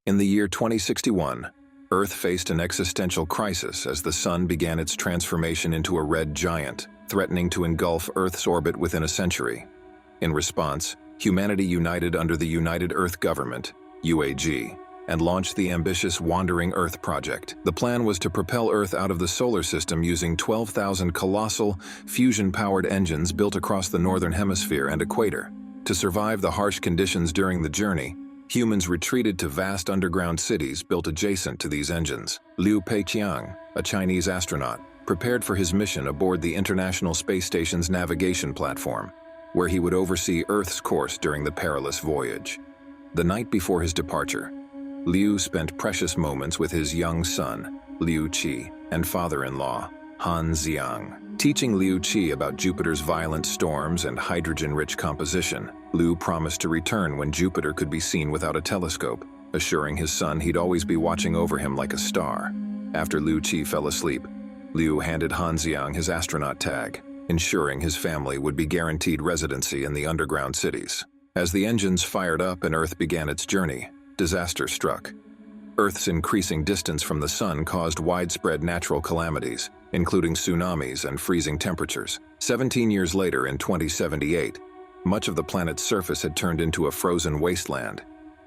In the year 2061, Earth faced an existential crisis as the Sun began its transformation into a red giant, threatening to engulf Earth's orbit within a century. In response, humanity united under the United Earth Government, UAG, and launched the ambitious Wandering Earth project. The plan was to propel Earth out of the solar system using 12,000 colossal, fusion-powered engines built across the northern hemisphere and equator. To survive the harsh conditions during the journey, humans retreated to vast underground cities built adjacent to these engines. Liu Peiqiang, a Chinese astronaut, prepared for his mission aboard the International Space Station's navigation platform, where he would oversee Earth's course during the perilous voyage. The night before his departure, Liu spent precious moments with his young son, Liu Qi, and father-in-law, Han Xiang. Teaching Liu Qi about Jupiter's violent storms and hydrogen-rich composition, Liu promised to return when Jupiter could be seen without a telescope, assuring his son he'd always be watching over him like a star. After Liu Qi fell asleep, Liu handed Han Xiang his astronaut tag, ensuring his family would be guaranteed residency in the underground cities. As the engines fired up and Earth began its journey, disaster struck. Earth's increasing distance from the Sun caused widespread natural calamities, including tsunamis and freezing temperatures. 17 years later, in 2078, much of the planet's surface had turned into a frozen wasteland,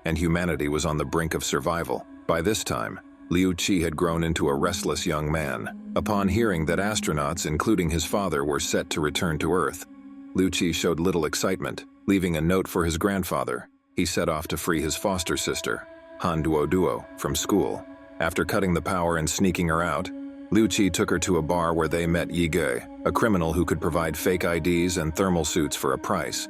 and humanity was on the brink of survival. By this time, Liu Qi had grown into a restless young man. Upon hearing that astronauts, including his father, were set to return to Earth, Liu Qi showed little excitement. Leaving a note for his grandfather, he set off to free his foster sister, Han Duoduo, from school. After cutting the power and sneaking her out, Liu Qi took her to a bar where they met Yi Ge, a criminal who could provide fake IDs and thermal suits for a price.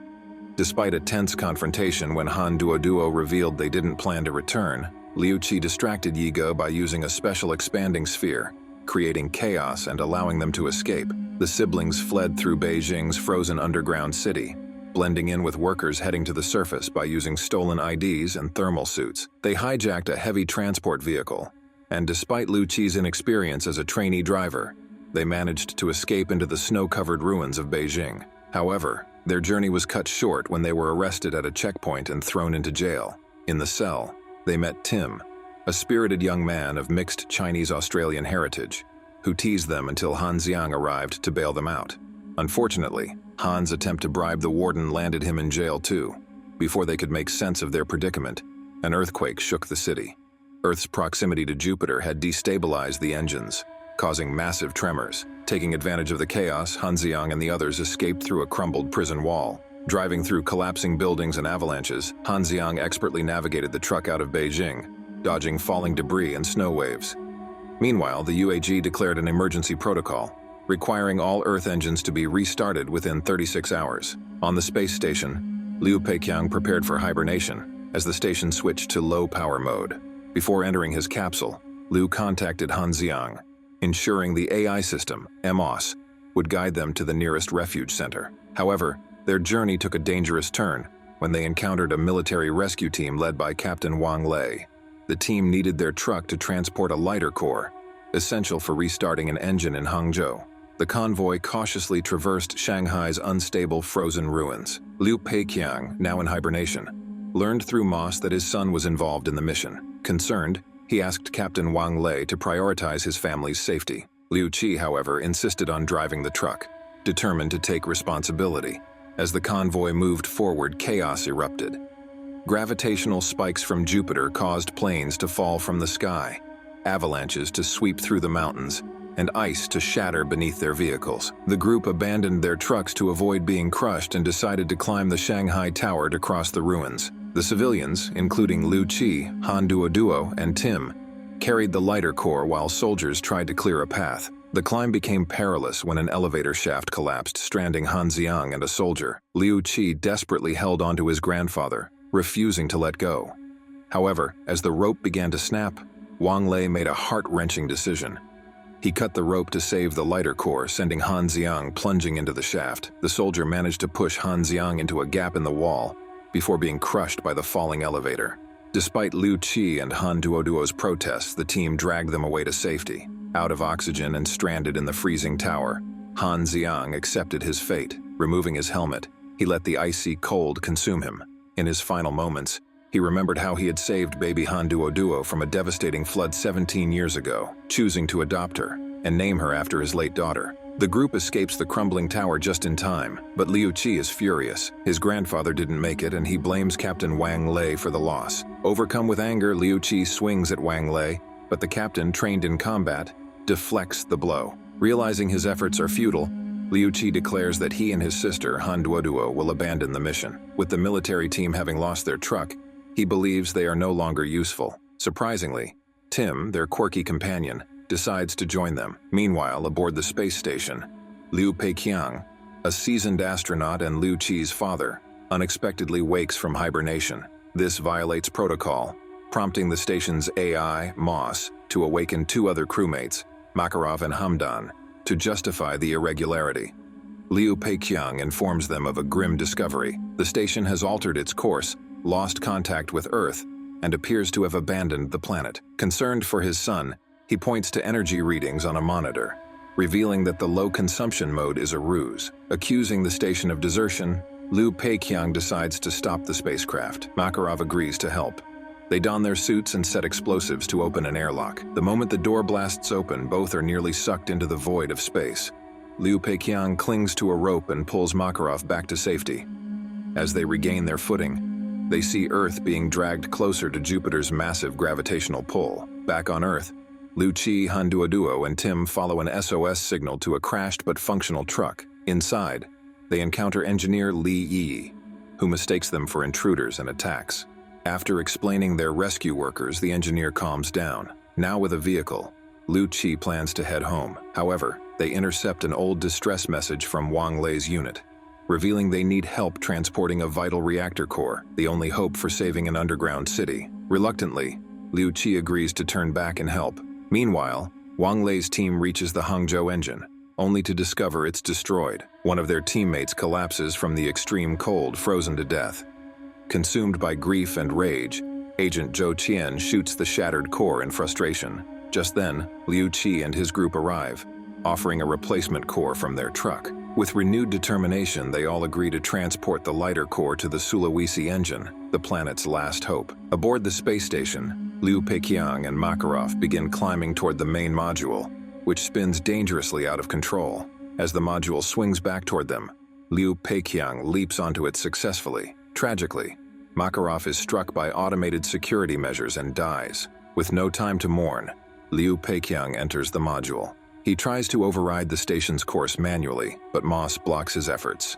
Despite a tense confrontation when Han Duoduo revealed they didn't plan to return, Liu Qi distracted Yi Ge by using a special expanding sphere, creating chaos and allowing them to escape. The siblings fled through Beijing's frozen underground city, blending in with workers heading to the surface by using stolen IDs and thermal suits. They hijacked a heavy transport vehicle, and despite Liu Qi's inexperience as a trainee driver, they managed to escape into the snow-covered ruins of Beijing. However, their journey was cut short when they were arrested at a checkpoint and thrown into jail. In the cell, they met Tim, a spirited young man of mixed Chinese-Australian heritage, who teased them until Han Xiang arrived to bail them out. Unfortunately, Han's attempt to bribe the warden landed him in jail too. Before they could make sense of their predicament, an earthquake shook the city. Earth's proximity to Jupiter had destabilized the engines, causing massive tremors. Taking advantage of the chaos, Han Xiang and the others escaped through a crumbled prison wall. Driving through collapsing buildings and avalanches, Han Xiang expertly navigated the truck out of Beijing, dodging falling debris and snow waves. Meanwhile, the UAG declared an emergency protocol, requiring all Earth engines to be restarted within 36 hours. On the space station, Liu Peiqiang prepared for hibernation as the station switched to low-power mode. Before entering his capsule, Liu contacted Han Xiang, ensuring the AI system, MOS, would guide them to the nearest refuge center. However, their journey took a dangerous turn when they encountered a military rescue team led by Captain Wang Lei. The team needed their truck to transport a lighter core, essential for restarting an engine in Hangzhou. The convoy cautiously traversed Shanghai's unstable frozen ruins. Liu Peiqiang, now in hibernation, learned through Moss that his son was involved in the mission. Concerned, he asked Captain Wang Lei to prioritize his family's safety. Liu Qi, however, insisted on driving the truck, determined to take responsibility. As the convoy moved forward, chaos erupted. Gravitational spikes from Jupiter caused planes to fall from the sky, avalanches to sweep through the mountains, and ice to shatter beneath their vehicles. The group abandoned their trucks to avoid being crushed and decided to climb the Shanghai Tower to cross the ruins. The civilians, including Liu Qi, Han Duoduo, and Tim, carried the lighter core while soldiers tried to clear a path. The climb became perilous when an elevator shaft collapsed, stranding Han Xiang and a soldier. Liu Qi desperately held onto his grandfather, refusing to let go. However, as the rope began to snap, Wang Lei made a heart-wrenching decision. He cut the rope to save the lighter core, sending Han Xiang plunging into the shaft. The soldier managed to push Han Xiang into a gap in the wall before being crushed by the falling elevator. Despite Liu Qi and Han Duoduo's protests, the team dragged them away to safety. Out of oxygen and stranded in the freezing tower, Han Xiang accepted his fate. Removing his helmet, he let the icy cold consume him. In his final moments, He remembered how he had saved baby Han Duo from a devastating flood 17 years ago, choosing to adopt her and name her after his late daughter. The group escapes the crumbling tower just in time, but Liu Qi is furious. His grandfather didn't make it, and he blames Captain Wang Lei for the loss. Overcome with anger, Liu Qi swings at Wang Lei, but the captain, trained in combat, deflects the blow. Realizing his efforts are futile, Liu Qi declares that he and his sister, Han Duoduo, will abandon the mission. With the military team having lost their truck, he believes they are no longer useful. Surprisingly, Tim, their quirky companion, decides to join them. Meanwhile, aboard the space station, Liu Peiqiang, a seasoned astronaut and Liu Qi's father, unexpectedly wakes from hibernation. This violates protocol, prompting the station's AI, Moss, to awaken two other crewmates, Makarov and Hamdan, to justify the irregularity. Liu Peiqiang informs them of a grim discovery. The station has altered its course, lost contact with Earth, and appears to have abandoned the planet. Concerned for his son, he points to energy readings on a monitor, revealing that the low consumption mode is a ruse. Accusing the station of desertion, Liu Peiqiang decides to stop the spacecraft. Makarov agrees to help. They don their suits and set explosives to open an airlock. The moment the door blasts open, both are nearly sucked into the void of space. Liu Peiqiang clings to a rope and pulls Makarov back to safety. As they regain their footing, they see Earth being dragged closer to Jupiter's massive gravitational pull. Back on Earth, Liu Qi, Han Duoduo, and Tim follow an SOS signal to a crashed but functional truck. Inside, they encounter engineer Li Yi, who mistakes them for intruders and attacks. After explaining their rescue workers, the engineer calms down. Now with a vehicle, Liu Qi plans to head home. However, they intercept an old distress message from Wang Lei's unit, revealing they need help transporting a vital reactor core, the only hope for saving an underground city. Reluctantly, Liu Qi agrees to turn back and help. Meanwhile, Wang Lei's team reaches the Hangzhou engine, only to discover it's destroyed. One of their teammates collapses from the extreme cold, frozen to death. Consumed by grief and rage, Agent Zhou Qian shoots the shattered core in frustration. Just then, Liu Qi and his group arrive, offering a replacement core from their truck. With renewed determination, they all agree to transport the lighter core to the Sulawesi engine, the planet's last hope. Aboard the space station, Liu Peiqiang and Makarov begin climbing toward the main module, which spins dangerously out of control. As the module swings back toward them, Liu Peiqiang leaps onto it successfully. Tragically, Makarov is struck by automated security measures and dies. With no time to mourn, Liu Peiqiang enters the module. He tries to override the station's course manually, but Moss blocks his efforts.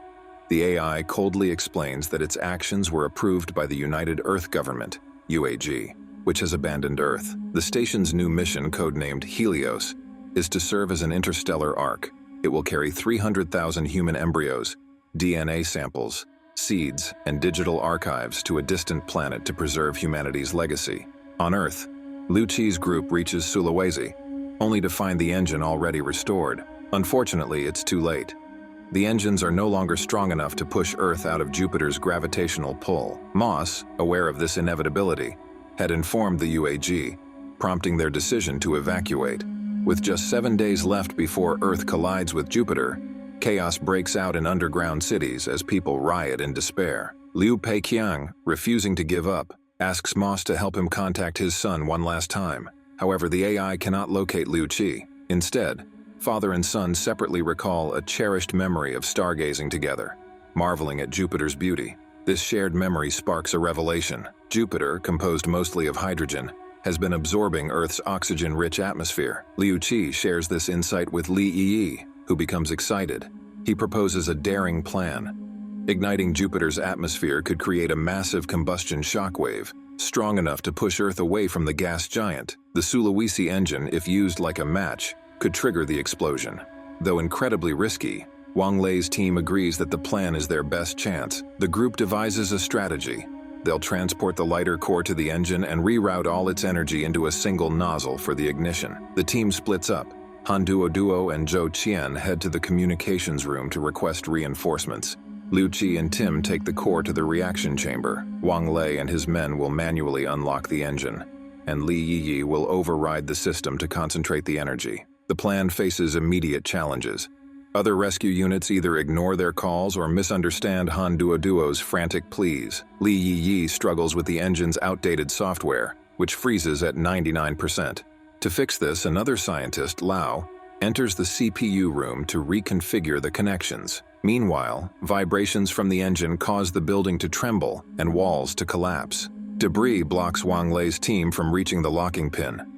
The AI coldly explains that its actions were approved by the United Earth Government, UAG, which has abandoned Earth. The station's new mission, codenamed Helios, is to serve as an interstellar ark. It will carry 300,000 human embryos, DNA samples, seeds, and digital archives to a distant planet to preserve humanity's legacy. On Earth, Liu Qi's group reaches Sulawesi, only to find the engine already restored. Unfortunately, it's too late. The engines are no longer strong enough to push Earth out of Jupiter's gravitational pull. Moss, aware of this inevitability, had informed the UAG, prompting their decision to evacuate. With just 7 days left before Earth collides with Jupiter, chaos breaks out in underground cities as people riot in despair. Liu Peiqiang, refusing to give up, asks Moss to help him contact his son one last time. However, the AI cannot locate Liu Qi. Instead, father and son separately recall a cherished memory of stargazing together, marveling at Jupiter's beauty. This shared memory sparks a revelation. Jupiter, composed mostly of hydrogen, has been absorbing Earth's oxygen-rich atmosphere. Liu Qi shares this insight with Li Yi, who becomes excited. He proposes a daring plan. Igniting Jupiter's atmosphere could create a massive combustion shockwave, strong enough to push Earth away from the gas giant. The Sulawesi engine, if used like a match, could trigger the explosion. Though incredibly risky, Wang Lei's team agrees that the plan is their best chance. The group devises a strategy. They'll transport the lighter core to the engine and reroute all its energy into a single nozzle for the ignition. The team splits up. Han Duoduo and Zhou Qian head to the communications room to request reinforcements. Liu Qi and Tim take the core to the reaction chamber. Wang Lei and his men will manually unlock the engine, and Li Yi will override the system to concentrate the energy. The plan faces immediate challenges. Other rescue units either ignore their calls or misunderstand Han Duoduo's frantic pleas. Li Yi struggles with the engine's outdated software, which freezes at 99%. To fix this, another scientist, Lao, enters the CPU room to reconfigure the connections. Meanwhile, vibrations from the engine cause the building to tremble and walls to collapse. Debris blocks Wang Lei's team from reaching the locking pin.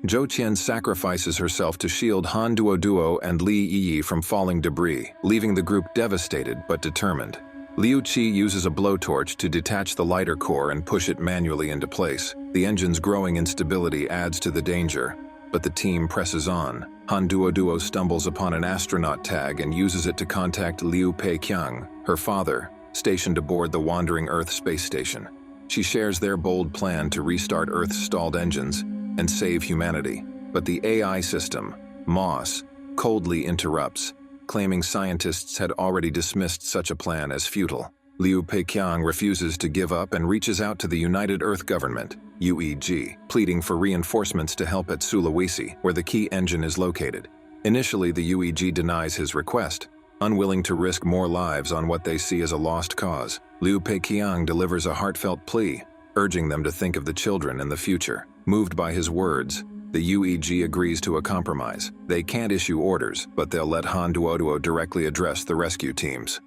Zhou Qian sacrifices herself to shield Han Duoduo and Li Yi from falling debris, leaving the group devastated but determined. Liu Qi uses a blowtorch to detach the lighter core and push it manually into place. The engine's growing instability adds to the danger, but the team presses on. Han Duoduo stumbles upon an astronaut tag and uses it to contact Liu Peiqiang, her father, stationed aboard the wandering Earth space station. She shares their bold plan to restart Earth's stalled engines and save humanity. But the AI system, MOS, coldly interrupts, claiming scientists had already dismissed such a plan as futile. Liu Peiqiang refuses to give up and reaches out to the United Earth Government, UEG, pleading for reinforcements to help at Sulawesi, where the key engine is located. Initially, the UEG denies his request, unwilling to risk more lives on what they see as a lost cause. Liu Peiqiang delivers a heartfelt plea, urging them to think of the children and the future. Moved by his words, the UEG agrees to a compromise. They can't issue orders, but they'll let Han Duoduo directly address the rescue teams.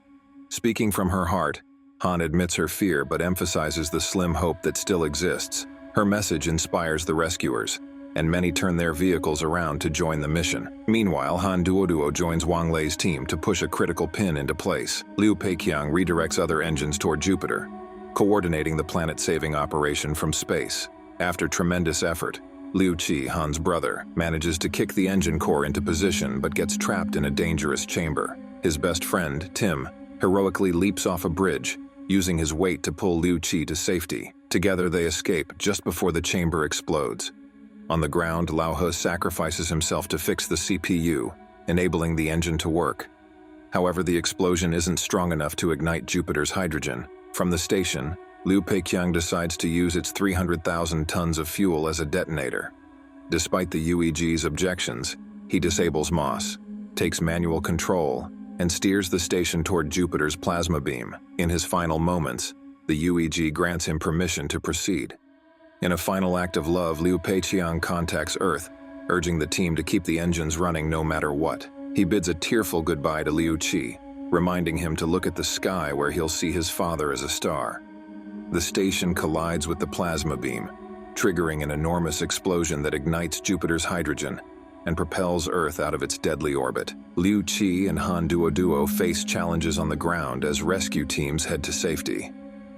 Speaking from her heart, Han admits her fear but emphasizes the slim hope that still exists. Her message inspires the rescuers, and many turn their vehicles around to join the mission. Meanwhile, Han Duoduo joins Wang Lei's team to push a critical pin into place. Liu Peiqiang redirects other engines toward Jupiter, coordinating the planet-saving operation from space. After tremendous effort, Liu Qi, Han's brother, manages to kick the engine core into position but gets trapped in a dangerous chamber. His best friend, Tim, heroically leaps off a bridge, using his weight to pull Liu Qi to safety. Together they escape just before the chamber explodes. On the ground, Lao He sacrifices himself to fix the CPU, enabling the engine to work. However, the explosion isn't strong enough to ignite Jupiter's hydrogen. From the station, Liu Peiqiang decides to use its 300,000 tons of fuel as a detonator. Despite the UEG's objections, he disables MOS, takes manual control, and steers the station toward Jupiter's plasma beam. In his final moments, the UEG grants him permission to proceed. In a final act of love, Liu Peiqiang contacts Earth, urging the team to keep the engines running no matter what. He bids a tearful goodbye to Liu Qi, reminding him to look at the sky where he'll see his father as a star. The station collides with the plasma beam, triggering an enormous explosion that ignites Jupiter's hydrogen and propels Earth out of its deadly orbit. Liu Qi and Han Duoduo face challenges on the ground as rescue teams head to safety.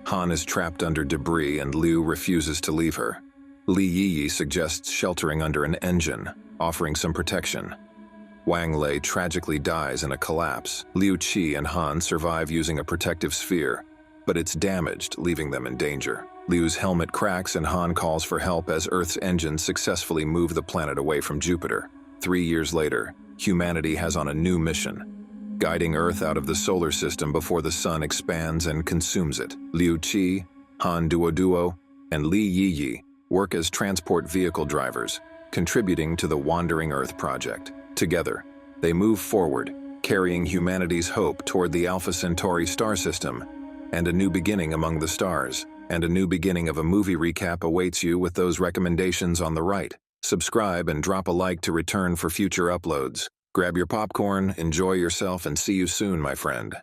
Han is trapped under debris and Liu refuses to leave her. Li Yi suggests sheltering under an engine, offering some protection. Wang Lei tragically dies in a collapse. Liu Qi and Han survive using a protective sphere, but it's damaged, leaving them in danger. Liu's helmet cracks and Han calls for help as Earth's engines successfully move the planet away from Jupiter. 3 years later, humanity has on a new mission, guiding Earth out of the solar system before the sun expands and consumes it. Liu Qi, Han Duoduo, and Li Yi work as transport vehicle drivers, contributing to the Wandering Earth project. Together, they move forward, carrying humanity's hope toward the Alpha Centauri star system and a new beginning among the stars. And a new beginning of a movie recap awaits you with those recommendations on the right. Subscribe and drop a like to return for future uploads. Grab your popcorn, enjoy yourself, and see you soon, my friend.